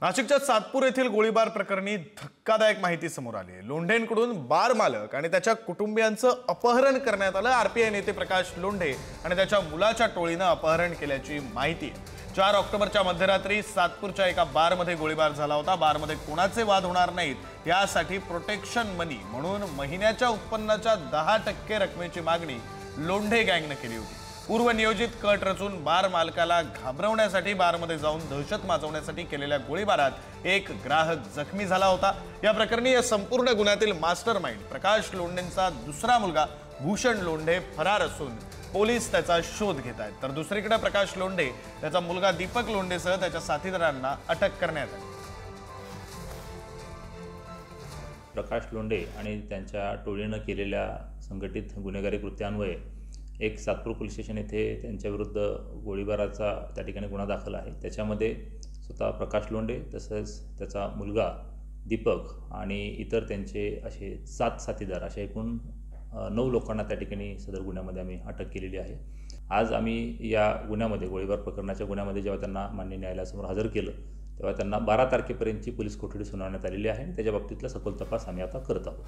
नाशिकच्या सातपूर येथील गोळीबार प्रकरणी धक्कादायक माहिती समोर आली आहे। लोंढेंकडून बार मालक आणि त्याच्या कुटुंबियांचं अपहरण करण्यात आलं। आरपीआय नेते प्रकाश लोंढे आणि त्याच्या मुलाच्या टोळीनं अपहरण केल्याची माहिती आहे। 4 ऑक्टोबरच्या मध्यरात्री सातपूरच्या एका बारमध्ये गोळीबार झाला होता। बारमध्ये कोणाचे वाद होणार नाहीत यासाठी प्रोटेक्शन मनी म्हणून महिन्याच्या उत्पन्नाच्या 10% रकमेची मागणी लोंढे गँगने केली होती। पूर्वनियोजित कट रचून बार मालकाला घाबरवण्यासाठी बारमध्ये जाऊन दहशत माजवण्यासाठी केलेल्या गोळीबारात एक ग्राहक जखमी झाला होता। या प्रकरणी या संपूर्ण गुन्ह्यातील मास्टरमाइंड प्रकाश लोंढेंचा दुसरा मुलगा भूषण लोंढे फरार असून पोलीस त्याचा शोध घेत आहेत। तर दुसरीकडे प्रकाश लोंढे त्याचा मुलगा दीपक लोंढेसह त्याच्या साथीदारांना अटक करण्यात आली। प्रकाश लोंढे आणि त्यांच्या टोळीनं केलेल्या संघटित गुन्हेगारी कृत्यान्वये एक सातपूर पोलीस स्टेशन येथे त्यांच्याविरुद्ध गोळीबाराचा त्या ठिकाणी गुन्हा दाखल आहे। त्याच्यामध्ये स्वतः प्रकाश लोंढे तसंच त्याचा मुलगा दीपक आणि इतर त्यांचे असे 7 साथीदार अशा एकूण 9 लोकांना त्या ठिकाणी सदर गुन्ह्यामध्ये आम्ही अटक केलेली आहे। आज आम्ही या गुन्ह्यामध्ये गोळीबार प्रकरणाच्या गुन्ह्यामध्ये जेव्हा त्यांना मान्य न्यायालयासमोर हजर केलं तेव्हा त्यांना 12 तारखेपर्यंतची पोलीस कोठडी सुनावण्यात आलेली आहे। त्याच्या बाबतीतला सखोल तपास आम्ही आता करत आहोत।